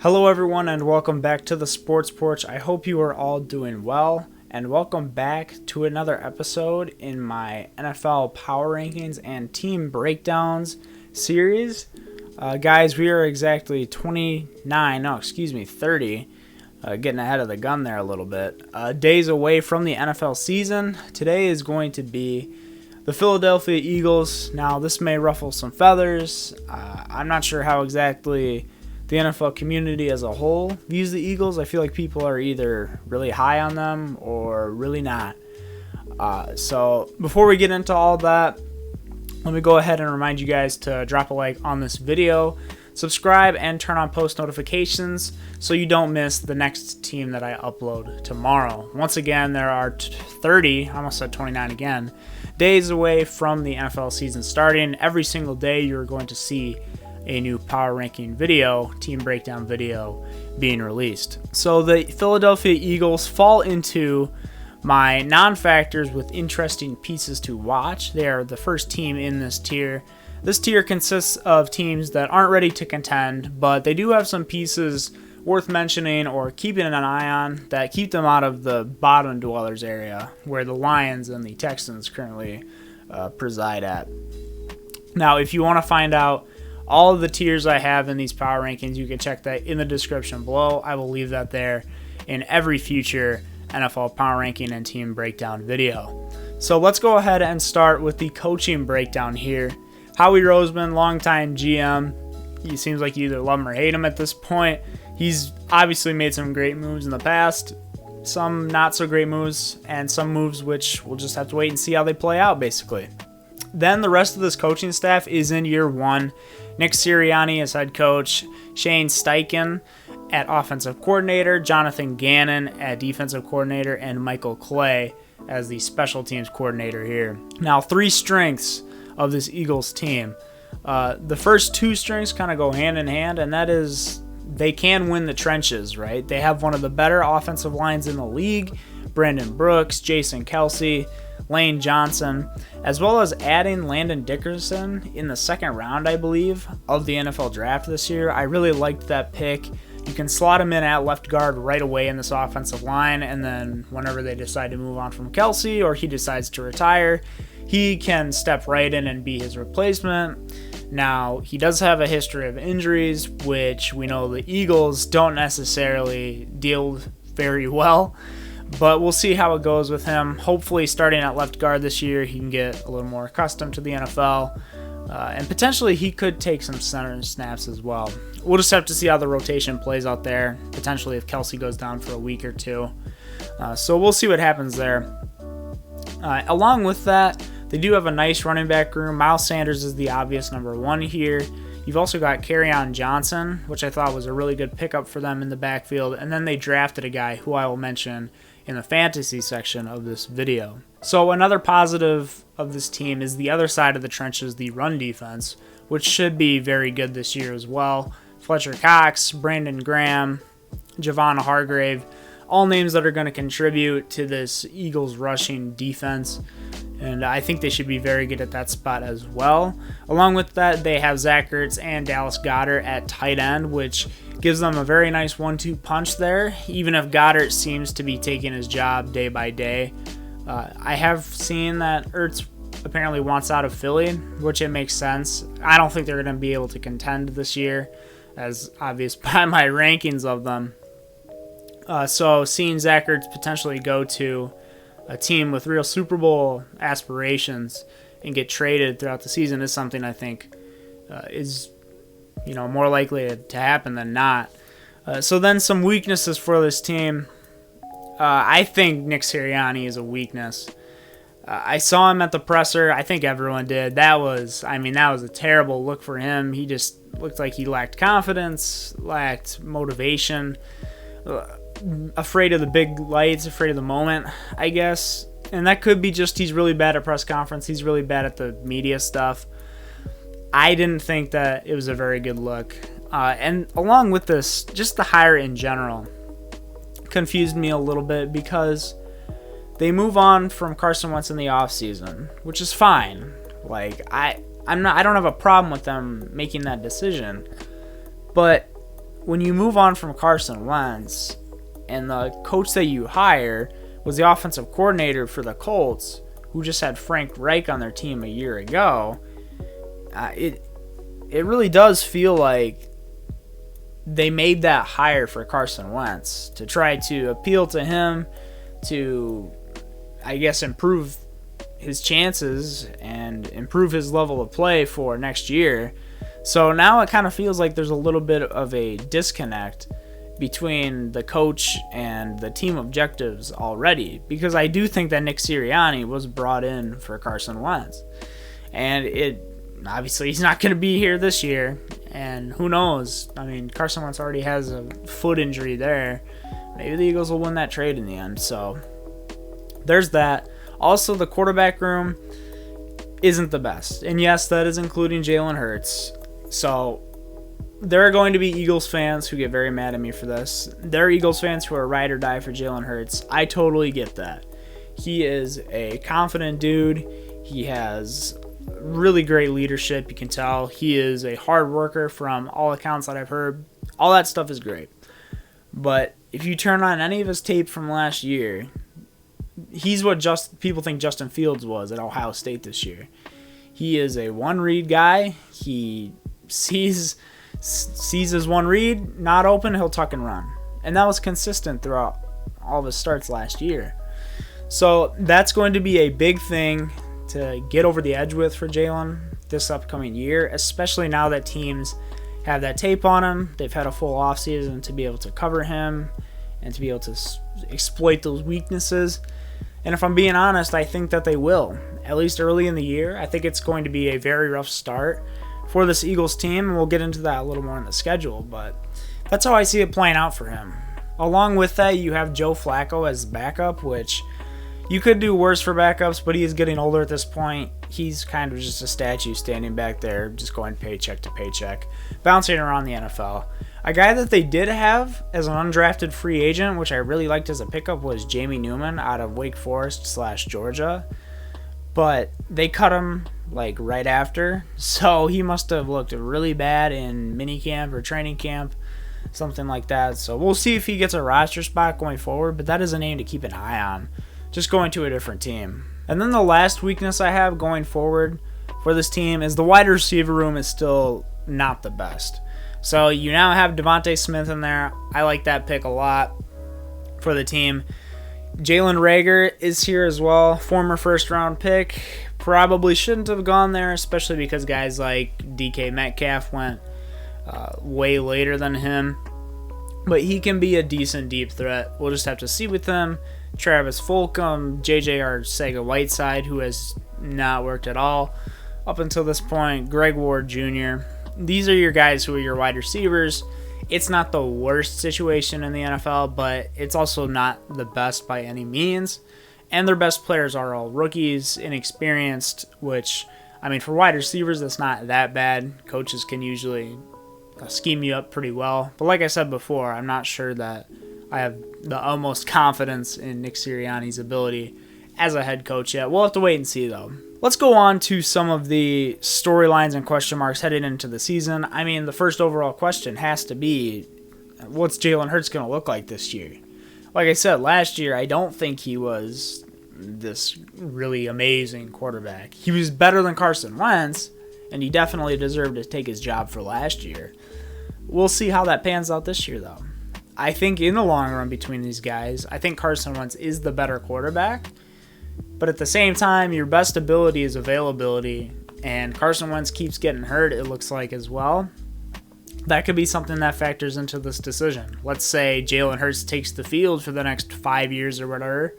Hello everyone and welcome back to the Sports Porch. I hope you are all doing well and welcome back to another episode in my NFL Power Rankings and Team Breakdowns series. Guys, we are exactly 30, getting ahead of the gun there a little bit, days away from the NFL season. Today is going to be the Philadelphia Eagles. Now this may ruffle some feathers. I'm not sure how exactly the NFL community as a whole views the Eagles. I feel like people are either really high on them or really not. So before we get into all that, let me go ahead and remind you guys to drop a like on this video, subscribe, and turn on post notifications so you don't miss the next team that I upload tomorrow. Once again, there are 30, I almost said 29 again, days away from the NFL season starting. Every single day you're going to see a new power ranking video, team breakdown video being released. So the Philadelphia Eagles fall into my non-factors with interesting pieces to watch. They are the first team in this tier. This tier consists of teams that aren't ready to contend, but they do have some pieces worth mentioning or keeping an eye on that keep them out of the bottom dwellers area where the Lions and the Texans currently preside at. Now, if you want to find out all of the tiers I have in these power rankings, you can check that in the description below. I will leave that there in every future NFL power ranking and team breakdown video. So let's go ahead and start with the coaching breakdown here. Howie Roseman, longtime GM. He seems like you either love him or hate him at this point. He's obviously made some great moves in the past, some not so great moves, and some moves which we'll just have to wait and see how they play out, basically. Then the rest of this coaching staff is in year one. Nick Sirianni as head coach, Shane Steichen at offensive coordinator, Jonathan Gannon at defensive coordinator, and Michael Clay as the special teams coordinator here. Now, three strengths of this Eagles team. The first two strengths kind of go hand in hand, and that is they can win the trenches, right? They have one of the better offensive lines in the league. Brandon Brooks, Jason Kelsey, Lane Johnson, as well as adding Landon Dickerson in the second round, I believe, of the NFL draft this year. I really liked that pick. You can slot him in at left guard right away in this offensive line, and then whenever they decide to move on from Kelsey or he decides to retire, he can step right in and be his replacement. Now, he does have a history of injuries, which we know the Eagles don't necessarily deal very well. But we'll see how it goes with him. Hopefully, starting at left guard this year, he can get a little more accustomed to the NFL. And potentially, he could take some center snaps as well. We'll just have to see how the rotation plays out there. Potentially, if Kelsey goes down for a week or two. So we'll see what happens there. Along with that, they do have a nice running back room. Miles Sanders is the obvious number one here. You've also got Kerryon Johnson, which I thought was a really good pickup for them in the backfield. And then they drafted a guy who I will mention in the fantasy section of this video. So another positive of this team is the other side of the trenches, the run defense, which should be very good this year as well. Fletcher Cox, Brandon Graham, Javon Hargrave, all names that are going to contribute to this Eagles rushing defense. And I think they should be very good at that spot as well. Along with that, they have Zach Ertz and Dallas Goedert at tight end, which gives them a very nice 1-2 punch there, even if Goddard seems to be taking his job day by day. I have seen that Ertz apparently wants out of Philly, which it makes sense. I don't think they're going to be able to contend this year, as obvious by my rankings of them. So seeing Zach Ertz potentially go to a team with real Super Bowl aspirations and get traded throughout the season is something I think is more likely to happen than not. So then some weaknesses for this team. I think Nick Sirianni is a weakness. I saw him at the presser. I think everyone did. That was a terrible look for him. He just looked like he lacked confidence, lacked motivation, afraid of the big lights, afraid of the moment, I guess. And that could be just he's really bad at press conference. He's really bad at the media stuff. I didn't think that it was a very good look. And along with this, just the hire in general confused me a little bit because they move on from Carson Wentz in the offseason, which is fine. I don't have a problem with them making that decision. But when you move on from Carson Wentz and the coach that you hire was the offensive coordinator for the Colts, who just had Frank Reich on their team a year ago, it really does feel like they made that hire for Carson Wentz to try to appeal to him, to, I guess, improve his chances and improve his level of play for next year. So now it kind of feels like there's a little bit of a disconnect between the coach and the team objectives already, because I do think that Nick Sirianni was brought in for Carson Wentz, and obviously he's not going to be here this year, and who knows, I mean, Carson Wentz already has a foot injury there. Maybe the Eagles will win that trade in the end. So there's that. Also, the quarterback room isn't the best, and yes, that is including Jalen Hurts. So there are going to be Eagles fans who get very mad at me for this. There are Eagles fans who are ride or die for Jalen Hurts. I totally get that. He is a confident dude. He has really great leadership. You can tell he is a hard worker from all accounts that I've heard. All that stuff is great. But if you turn on any of his tape from last year, he's what people think Justin Fields was at Ohio State this year. He is a one-read guy. He sees his one read, not open, he'll tuck and run. And that was consistent throughout all of his starts last year. So that's going to be a big thing to get over the edge with for Jalen this upcoming year, especially now that teams have that tape on him. They've had a full offseason to be able to cover him and to be able to exploit those weaknesses. And if I'm being honest, I think that they will, at least early in the year. I think it's going to be a very rough start for this Eagles team, and we'll get into that a little more in the schedule, but that's how I see it playing out for him. Along with that, you have Joe Flacco as backup, which you could do worse for backups, but he is getting older at this point. He's kind of just a statue standing back there, just going paycheck to paycheck, bouncing around the NFL. A guy that they did have as an undrafted free agent, which I really liked as a pickup, was Jamie Newman out of Wake Forest / Georgia. But they cut him like right after, so he must have looked really bad in minicamp or training camp, something like that. So we'll see if he gets a roster spot going forward, but that is a name to keep an eye on, just going to a different team. And then the last weakness I have going forward for this team is the wide receiver room is still not the best. So you now have Devontae Smith in there. I like that pick a lot for the team. Jalen Reagor is here as well, former first-round pick. Probably shouldn't have gone there, especially because guys like DK Metcalf went way later than him. But he can be a decent deep threat. We'll just have to see with him. Travis Fulgham, J.J. Arcega-Whiteside, who has not worked at all up until this point. Greg Ward Jr. These are your guys who are your wide receivers. It's not the worst situation in the NFL, but it's also not the best by any means. And their best players are all rookies, inexperienced, which, I mean, for wide receivers, that's not that bad. Coaches can usually scheme you up pretty well. But like I said before, I'm not sure that I have the utmost confidence in Nick Sirianni's ability as a head coach yet. We'll have to wait and see, though. Let's go on to some of the storylines and question marks headed into the season. I mean, the first overall question has to be, what's Jalen Hurts going to look like this year? Like I said, last year, I don't think he was this really amazing quarterback. He was better than Carson Wentz, and he definitely deserved to take his job for last year. We'll see how that pans out this year, though. I think in the long run between these guys, I think Carson Wentz is the better quarterback. But at the same time, your best ability is availability, and Carson Wentz keeps getting hurt, it looks like, as well. That could be something that factors into this decision. Let's say Jalen Hurts takes the field for the next 5 years or whatever,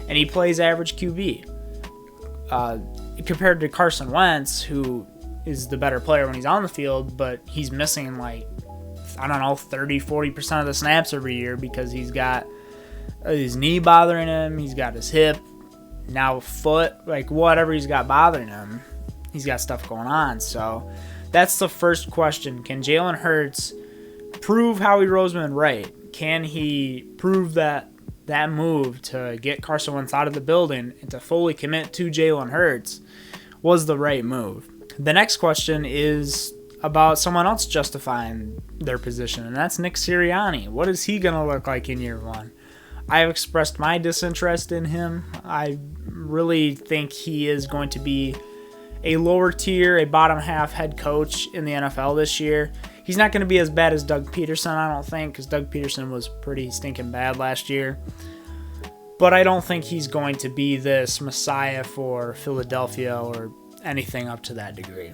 and he plays average QB. Compared to Carson Wentz, who is the better player when he's on the field, but he's missing, 30-40% of the snaps every year because he's got his knee bothering him, he's got his hip, now foot, whatever he's got bothering him, he's got stuff going on. So that's the first question. Can Jalen Hurts prove Howie Roseman right? Can he prove that move to get Carson Wentz out of the building and to fully commit to Jalen Hurts was the right move? The next question is about someone else justifying their position, and that's Nick Sirianni. What is he going to look like in year one? I have expressed my disinterest in him. I really think he is going to be a lower tier, a bottom half head coach in the NFL this year. He's not going to be as bad as Doug Peterson, I don't think, because Doug Peterson was pretty stinking bad last year. But I don't think he's going to be this messiah for Philadelphia or anything up to that degree.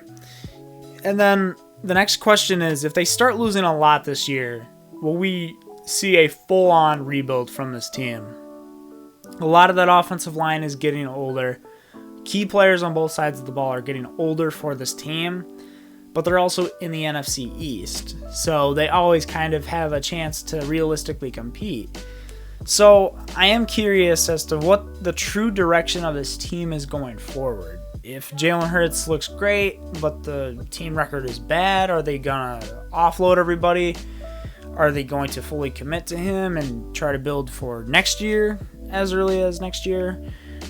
And then the next question is, if they start losing a lot this year, will we see a full-on rebuild from this team? A lot of that offensive line is getting older. Key players on both sides of the ball are getting older for this team, but they're also in the NFC East, so they always kind of have a chance to realistically compete. So I am curious as to what the true direction of this team is going forward. If Jalen Hurts looks great, but the team record is bad, are they going to offload everybody? Are they going to fully commit to him and try to build for next year, as early as next year?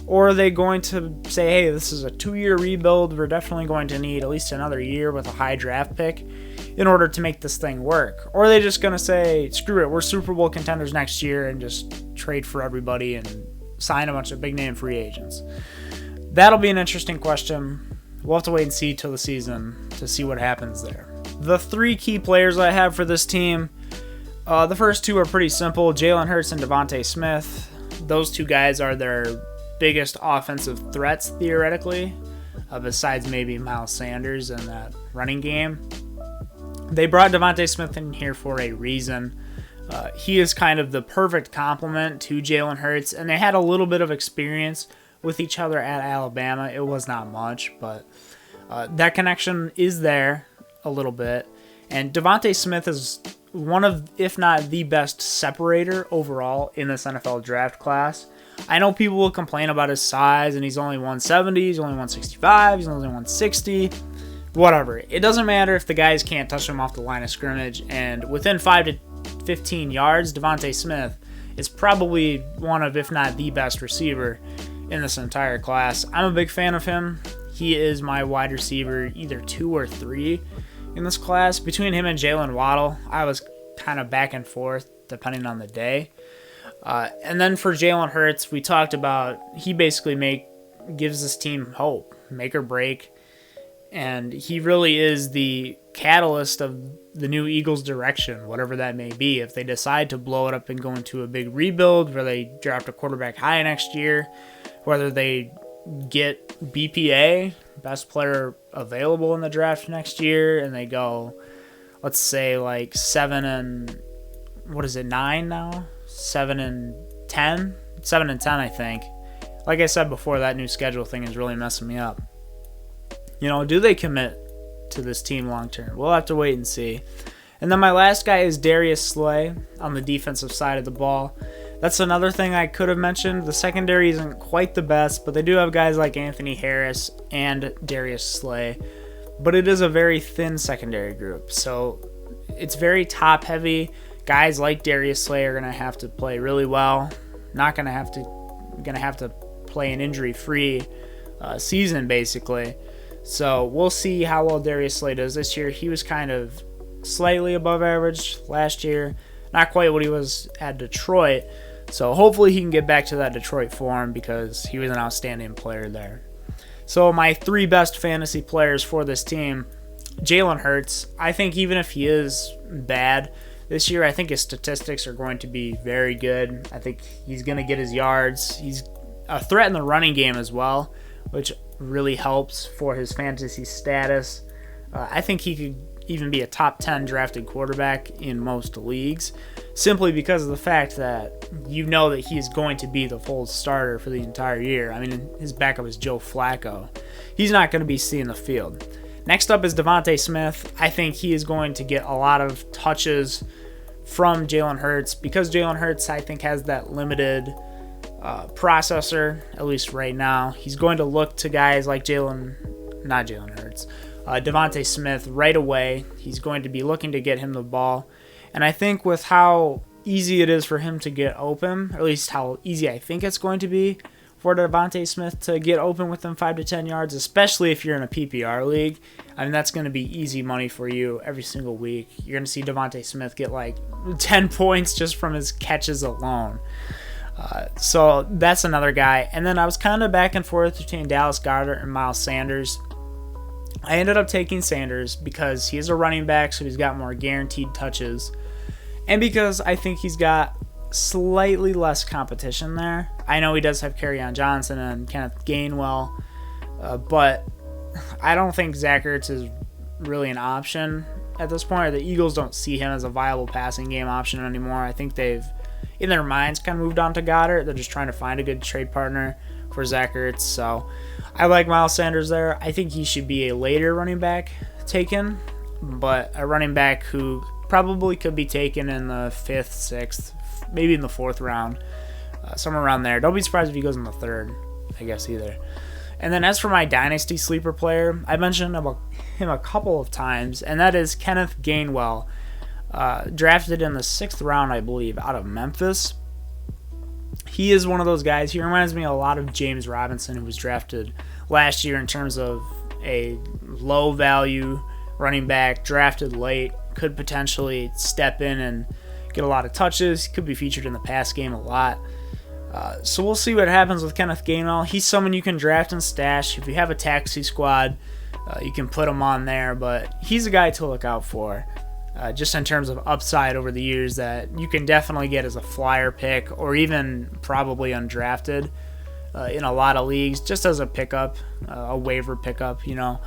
Or are they going to say, hey, this is a 2-year rebuild, we're definitely going to need at least another year with a high draft pick in order to make this thing work? Or are they just going to say, screw it, we're Super Bowl contenders next year and just trade for everybody and sign a bunch of big-name free agents? That'll be an interesting question. We'll have to wait and see till the season to see what happens there. The 3 key players I have for this team, the first 2 are pretty simple, Jalen Hurts and Devontae Smith. Those 2 guys are their biggest offensive threats, theoretically, besides maybe Miles Sanders and that running game. They brought Devontae Smith in here for a reason. He is kind of the perfect complement to Jalen Hurts, and they had a little bit of experience with each other at Alabama. It was not much, but that connection is there a little bit. And Devontae Smith is one of, if not the best separator overall in this NFL draft class. I know people will complain about his size, and he's only 170, he's only 165, he's only 160, whatever. It doesn't matter if the guys can't touch him off the line of scrimmage, and within 5 to 15 yards, Devontae Smith is probably one of, if not the best receiver in this entire class. I'm a big fan of him. He is my wide receiver, either 2 or 3 in this class. Between him and Jalen Waddle, I was kind of back and forth depending on the day. And then for Jalen Hurts, we talked about he basically gives this team hope, make or break, and he really is the catalyst of the new Eagles' direction, whatever that may be. If they decide to blow it up and go into a big rebuild, where they draft a quarterback high next year, whether they get BPA, best player available in the draft next year, and they go, let's say like 7-9 now? 7-10, I think. Like I said before, that new schedule thing is really messing me up. Do they commit to this team long term? We'll have to wait and see. And then my last guy is Darius Slay on the defensive side of the ball. That's another thing I could have mentioned. The secondary isn't quite the best, but they do have guys like Anthony Harris and Darius Slay. But it is a very thin secondary group, so it's very top heavy. Guys like Darius Slay are going to have to play really well. Not going to have to play an injury-free season, basically. So we'll see how well Darius Slay does this year. He was kind of slightly above average last year. Not quite what he was at Detroit. So hopefully he can get back to that Detroit form because he was an outstanding player there. So my 3 best fantasy players for this team, Jalen Hurts. I think even if he is bad this year, I think his statistics are going to be very good. I think he's going to get his yards. He's a threat in the running game as well, which really helps for his fantasy status. I think he could even be a top 10 drafted quarterback in most leagues, simply because of the fact that that he's going to be the full starter for the entire year. I mean, his backup is Joe Flacco. He's not going to be seeing the field. Next up is Devontae Smith. I think he is going to get a lot of touches from Jalen Hurts because Jalen Hurts, I think, has that limited processor, at least right now. He's going to look to guys like Devontae Smith right away. He's going to be looking to get him the ball. And I think with how easy it is for him to get open, or at least how easy I think it's going to be, for Devontae Smith to get open within 5 to 10 yards, especially if you're in a PPR league. I mean, that's going to be easy money for you every single week. You're going to see Devontae Smith get like 10 points just from his catches alone. So that's another guy. And then I was kind of back and forth between Dallas Goedert and Miles Sanders. I ended up taking Sanders because he is a running back, so he's got more guaranteed touches. And because I think he's got slightly less competition there. I know he does have Kerryon Johnson and Kenneth Gainwell, but I don't think Zach Ertz is really an option at this point. The Eagles don't see him as a viable passing game option anymore. I think they've, in their minds, kind of moved on to Goddard. They're just trying to find a good trade partner for Zach Ertz. So I like Miles Sanders there. I think he should be a later running back taken, but a running back who probably could be taken in the 5th, 6th, maybe in the 4th round, somewhere around there. Don't be surprised if he goes in the 3rd, I guess, either. And then as for my Dynasty sleeper player, I mentioned about him a couple of times, and that is Kenneth Gainwell, drafted in the 6th round, I believe, out of Memphis. He is one of those guys. He reminds me a lot of James Robinson, who was drafted last year in terms of a low-value running back, drafted late, could potentially step in and get a lot of touches. He could be featured in the pass game a lot. So we'll see what happens with Kenneth Gainwell. He's someone you can draft and stash. If you have a taxi squad, you can put him on there, but he's a guy to look out for. Just in terms of upside over the years that you can definitely get as a flyer pick or even probably undrafted in a lot of leagues, just as a pickup, a waiver pickup, you know.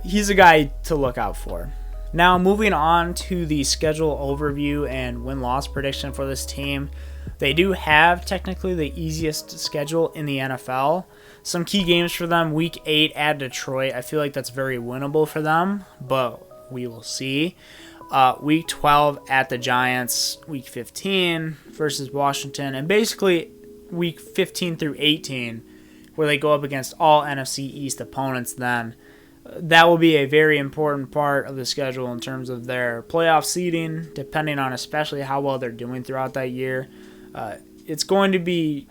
He's a guy to look out for. Now, moving on to the schedule overview and win-loss prediction for this team. They do have technically the easiest schedule in the NFL. Some key games for them: Week 8 at Detroit. I feel like that's very winnable for them, but we will see. Week 12 at the Giants. Week 15 versus Washington. And basically Week 15 through 18, where they go up against all NFC East opponents then. That will be a very important part of the schedule in terms of their playoff seeding, depending on especially how well they're doing throughout that year. It's going to be,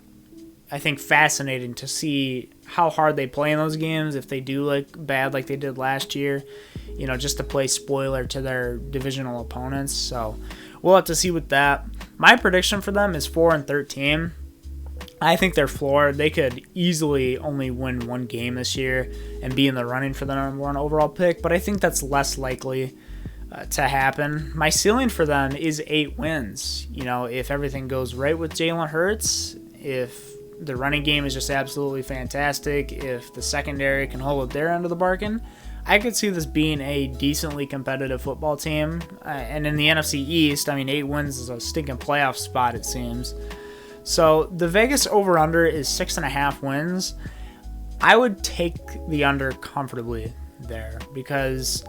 I think, fascinating to see how hard they play in those games, if they do look bad like they did last year, you know, just to play spoiler to their divisional opponents. So we'll have to see with that. My prediction for them is 4-13. I think they're floored. They could easily only win one game this year and be in the running for the number 1 overall pick, but I think that's less likely to happen. My ceiling for them is 8 wins. You know, if everything goes right with Jalen Hurts, if the running game is just absolutely fantastic, if the secondary can hold up their end of the bargain, I could see this being a decently competitive football team. And in the NFC East, I mean, 8 wins is a stinking playoff spot, it seems. So the Vegas over-under is 6.5 wins. I would take the under comfortably there because,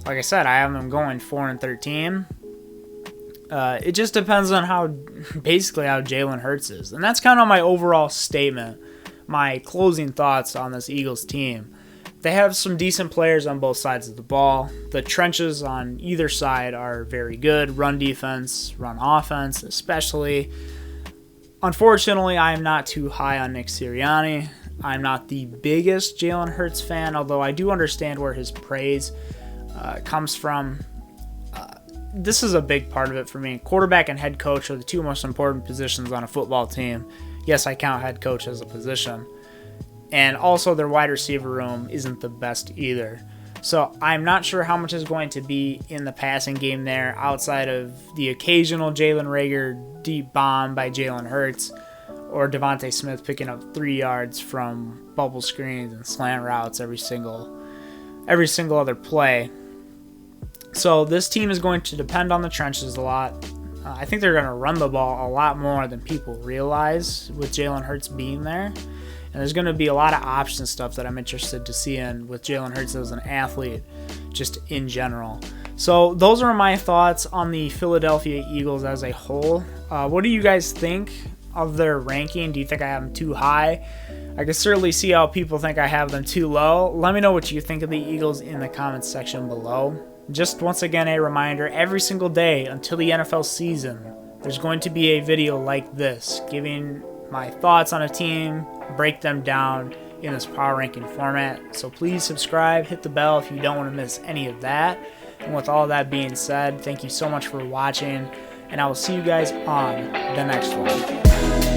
like I said, I have them going 4-13. It just depends on how Jalen Hurts is. And that's kind of my overall statement, my closing thoughts on this Eagles team. They have some decent players on both sides of the ball. The trenches on either side are very good. Run defense, run offense, especially. Unfortunately, I am not too high on Nick Sirianni. I'm not the biggest Jalen Hurts fan, although I do understand where his praise comes from. This is a big part of it for me. Quarterback and head coach are the 2 most important positions on a football team. Yes, I count head coach as a position. And also their wide receiver room isn't the best either. So I'm not sure how much is going to be in the passing game there outside of the occasional Jalen Reagor deep bomb by Jalen Hurts or Devontae Smith picking up 3 yards from bubble screens and slant routes every single other play. So this team is going to depend on the trenches a lot. I think they're going to run the ball a lot more than people realize with Jalen Hurts being there. And there's going to be a lot of option stuff that I'm interested to see in with Jalen Hurts as an athlete, just in general. So those are my thoughts on the Philadelphia Eagles as a whole. What do you guys think of their ranking? Do you think I have them too high? I can certainly see how people think I have them too low. Let me know what you think of the Eagles in the comments section below. Just once again, a reminder, every single day until the NFL season, there's going to be a video like this, giving my thoughts on a team, break them down in this power ranking format. So please subscribe, hit the bell if you don't want to miss any of that. And with all that being said, thank you so much for watching, and I will see you guys on the next one.